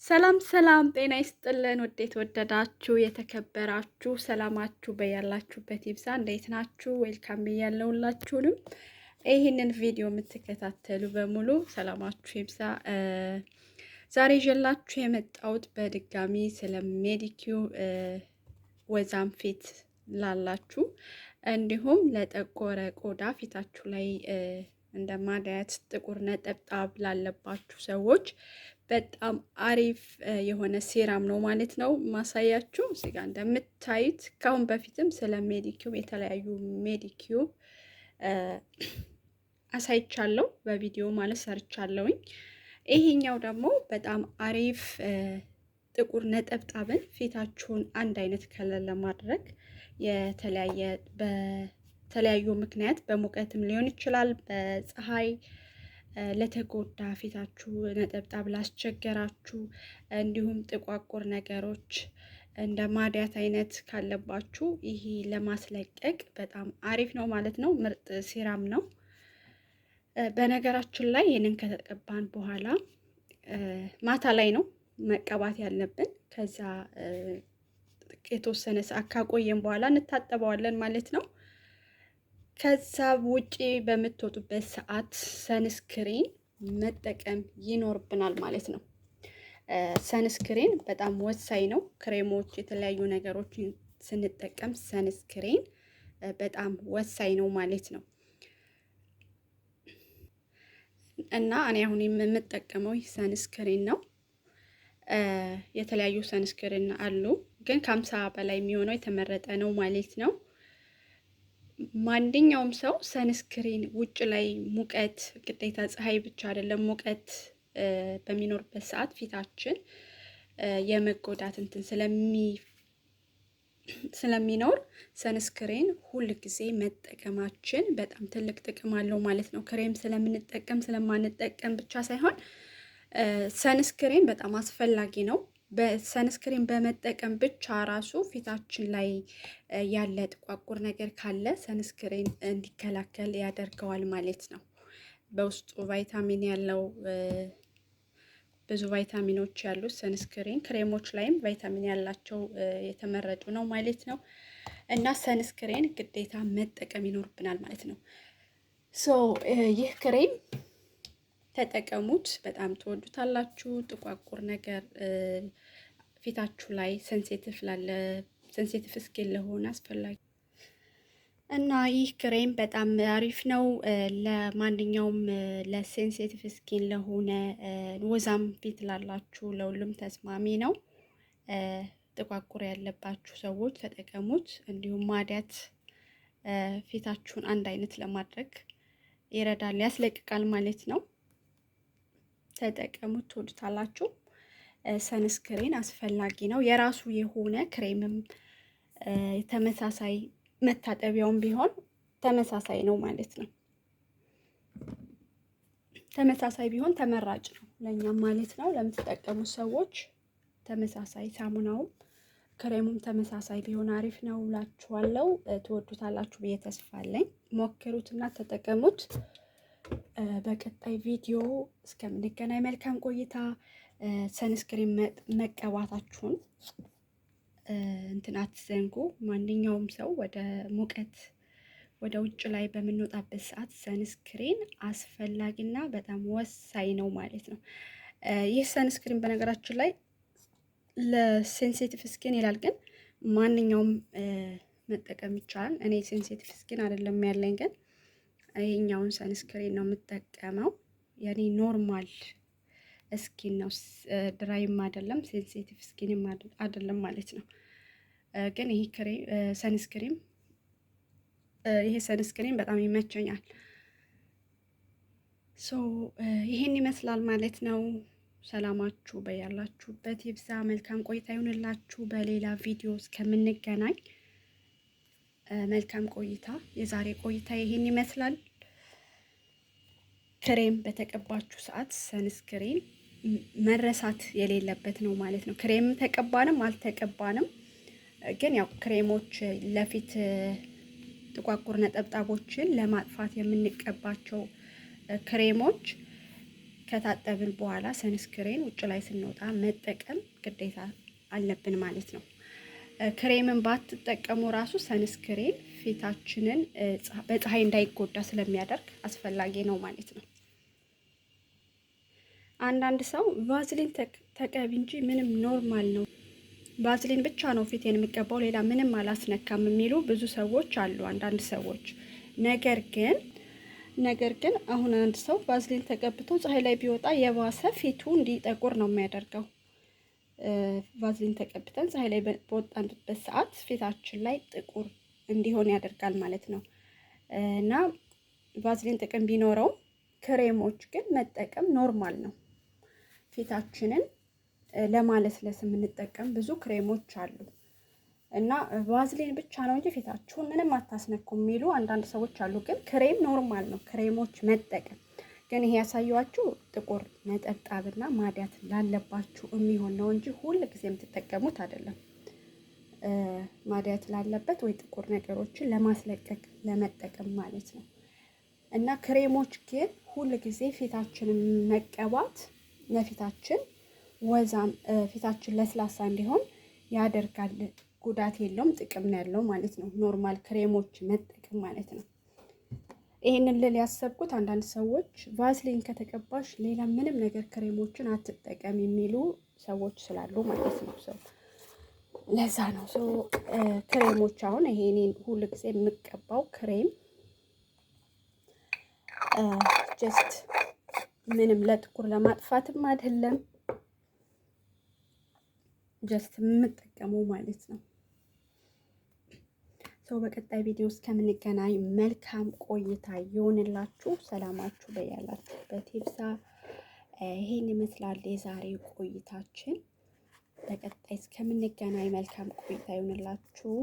ሰላም ሰላም፣ ጤና ይስጥልን። ውዴት ወደዳችሁ የተከበራችሁ ሰላማችሁ በያላችሁበት ይብዛ። እንዴት ናችሁ? ዌልካም ብያለሁላችሁንም። ይህንን ቪዲዮ የምትከታተሉ በሙሉ ሰላማችሁ ይብዛ። ዛሬ ይዤላችሁ የመጣሁት በድጋሚ ስለ ሜዲኪው ወዛም ፊት ላላችሁ እንዲሁም ለጠቆረ ቆዳ ፊታችሁ ላይ እንደ ማዳያት ጥቁር ነጠብጣብ ላለባችሁ ሰዎች በጣም አሪፍ የሆነ ሴራም ነው ማለት ነው ማሳያችሁ። እዚህ ጋር እንደምታዩት ካሁን በፊትም ስለ ሜዲኪው የተለያዩ ሜዲኪው አሳይቻለሁ በቪዲዮ ማለት ሰርቻለሁኝ። ይሄኛው ደግሞ በጣም አሪፍ ጥቁር ነጠብጣብን ፊታችሁን አንድ አይነት ከለር ለማድረግ በተለያዩ ምክንያት በሙቀትም ሊሆን ይችላል፣ በፀሐይ ለተጎዳ ፊታችሁ ነጠብጣብ ላስቸገራችሁ፣ እንዲሁም ጥቋቁር ነገሮች እንደ ማዲያት አይነት ካለባችሁ ይሄ ለማስለቀቅ በጣም አሪፍ ነው ማለት ነው። ምርጥ ሲራም ነው። በነገራችን ላይ ይህንን ከተቀባን በኋላ ማታ ላይ ነው መቀባት ያለብን። ከዛ የተወሰነ ሰዓት ካቆየን በኋላ እንታጠበዋለን ማለት ነው። ከዛ ውጪ በምትወጡበት ሰዓት ሰንስክሪን መጠቀም ይኖርብናል ማለት ነው። ሰንስክሪን በጣም ወሳኝ ነው። ክሬሞች፣ የተለያዩ ነገሮችን ስንጠቀም ሰንስክሪን በጣም ወሳኝ ነው ማለት ነው። እና እኔ አሁን የምጠቀመው ሰንስክሪን ነው። የተለያዩ ሰንስክሪን አሉ፣ ግን ከ50 በላይ የሚሆነው የተመረጠ ነው ማለት ነው። ማንኛውም ሰው ሰንስክሪን ውጭ ላይ ሙቀት ግዴታ ፀሐይ ብቻ አይደለም፣ ሙቀት በሚኖርበት ሰዓት ፊታችን የመጎዳት እንትን ስለሚኖር ሰንስክሪን ሁል ጊዜ መጠቀማችን በጣም ትልቅ ጥቅም አለው ማለት ነው። ክሬም ስለምንጠቀም ስለማንጠቀም ብቻ ሳይሆን ሰንስክሪን በጣም አስፈላጊ ነው። በሰንስክሪን በመጠቀም ብቻ ራሱ ፊታችን ላይ ያለ ጥቋቁር ነገር ካለ ሰንስክሪን እንዲከላከል ያደርገዋል ማለት ነው። በውስጡ ቫይታሚን ያለው ብዙ ቫይታሚኖች ያሉት ሰንስክሪን ክሬሞች ላይም ቫይታሚን ያላቸው የተመረጡ ነው ማለት ነው። እና ሰንስክሪን ግዴታ መጠቀም ይኖርብናል ማለት ነው። ይህ ክሬም ተጠቀሙት፣ በጣም ትወዱታላችሁ። ጥቋቁር ነገር ፊታችሁ ላይ ሴንሲቲቭ ስኪን ለሆነ አስፈላጊ እና ይህ ክሬም በጣም አሪፍ ነው። ለማንኛውም ለሴንሲቲቭ ስኪን ለሆነ ወዛም ፊት ላላችሁ ለሁሉም ተስማሚ ነው። ጥቋቁር ያለባችሁ ሰዎች ተጠቀሙት። እንዲሁም ማዲያት ፊታችሁን አንድ አይነት ለማድረግ ይረዳል፣ ያስለቅቃል ማለት ነው። ተጠቀሙት፣ ትወዱታላችሁ። ሰንስክሪን አስፈላጊ ነው። የራሱ የሆነ ክሬምም ተመሳሳይ መታጠቢያውም ቢሆን ተመሳሳይ ነው ማለት ነው። ተመሳሳይ ቢሆን ተመራጭ ነው ለእኛም ማለት ነው። ለምትጠቀሙት ሰዎች ተመሳሳይ ሳሙናውም ክሬሙም ተመሳሳይ ቢሆን አሪፍ ነው እላችኋለሁ። ትወዱታላችሁ ብዬ ተስፋ አለኝ። ሞክሩትና ተጠቀሙት። በቀጣይ ቪዲዮ እስከምንገናኝ መልካም ቆይታ። ሰንስክሪን መቀባታችሁን እንትን አትዘንጉ። ማንኛውም ሰው ወደ ሙቀት ወደ ውጭ ላይ በምንወጣበት ሰዓት ሰንስክሪን አስፈላጊና በጣም ወሳኝ ነው ማለት ነው። ይህ ሰንስክሪን በነገራችን ላይ ለሴንሲቲቭ ስኪን ይላል፣ ግን ማንኛውም መጠቀም ይቻላል። እኔ ሴንሲቲቭ ስኪን አይደለም ያለኝ፣ ግን ይሄኛውን ሰንስክሪን ነው የምጠቀመው። ያኔ ኖርማል ስኪን ነው፣ ድራይም አይደለም ሴንሲቲቭ ስኪንም አይደለም ማለት ነው። ግን ይሄ ሰንስክሪን በጣም ይመቸኛል። ይሄን ይመስላል ማለት ነው። ሰላማችሁ በያላችሁበት ይብዛ። መልካም ቆይታ ይሁንላችሁ። በሌላ ቪዲዮ እስከምንገናኝ መልካም ቆይታ። የዛሬ ቆይታ ይሄን ይመስላል። ክሬም በተቀባችሁ ሰዓት ሰንስክሪን መረሳት የሌለበት ነው ማለት ነው። ክሬም ተቀባንም አልተቀባንም፣ ግን ያው ክሬሞች ለፊት ጥቋቁር ነጠብጣቦችን ለማጥፋት የምንቀባቸው ክሬሞች ከታጠብን በኋላ ሰንስክሬን ውጭ ላይ ስንወጣ መጠቀም ግዴታ አለብን ማለት ነው። ክሬምን ባትጠቀሙ ራሱ ሰንስክሬን ፊታችንን በፀሐይ እንዳይጎዳ ስለሚያደርግ አስፈላጊ ነው ማለት ነው። አንዳንድ ሰው ቫዝሊን ተቀቢ እንጂ ምንም ኖርማል ነው፣ ቫዝሊን ብቻ ነው ፊቴን የሚቀባው ሌላ ምንም አላስነካም የሚሉ ብዙ ሰዎች አሉ። አንዳንድ ሰዎች ነገር ግን አሁን አንድ ሰው ቫዝሊን ተቀብቶ ፀሐይ ላይ ቢወጣ የባሰ ፊቱ እንዲጠቁር ነው የሚያደርገው። ቫዝሊን ተቀብተን ፀሐይ ላይ በወጣንበት ሰዓት ፊታችን ላይ ጥቁር እንዲሆን ያደርጋል ማለት ነው። እና ቫዝሊን ጥቅም ቢኖረውም ክሬሞች ግን መጠቀም ኖርማል ነው። ፊታችንን ለማለስለስ የምንጠቀም ብዙ ክሬሞች አሉ እና ቫዝሊን ብቻ ነው እንጂ ፊታችሁን ምንም አታስነኩም የሚሉ አንዳንድ ሰዎች አሉ። ግን ክሬም ኖርማል ነው ክሬሞች መጠቀም። ግን ይሄ ያሳየኋችሁ ጥቁር ነጠብጣብና ማዲያት ላለባችሁ የሚሆን ነው እንጂ ሁል ጊዜ የምትጠቀሙት አይደለም። ማዲያት ላለበት ወይ ጥቁር ነገሮችን ለማስለቀቅ ለመጠቀም ማለት ነው። እና ክሬሞች ግን ሁል ጊዜ ፊታችንን መቀባት ለፊታችን ወዛም ፊታችን ለስላሳ እንዲሆን ያደርጋል። ጉዳት የለውም፣ ጥቅም ነው ያለው ማለት ነው። ኖርማል ክሬሞች መጠቀም ማለት ነው። ይሄንን ልል ያሰብኩት አንዳንድ ሰዎች ቫዝሊን ከተቀባሽ ሌላ ምንም ነገር ክሬሞችን አትጠቀም የሚሉ ሰዎች ስላሉ ማለት ነው። ሰው ለዛ ነው ክሬሞች አሁን ይሄ እኔን ሁሉ ጊዜ የምቀባው ክሬም ጀስት ምንም ለጥቁር ለማጥፋትም አይደለም፣ ጀስት የምጠቀመው ማለት ነው። በቀጣይ ቪዲዮ እስከምንገናኝ መልካም ቆይታ ይሆንላችሁ። ሰላማችሁ በያላችሁበት ይብዛ። ይሄን ይመስላል የዛሬው ቆይታችን። በቀጣይ እስከምንገናኝ መልካም ቆይታ ይሆንላችሁ።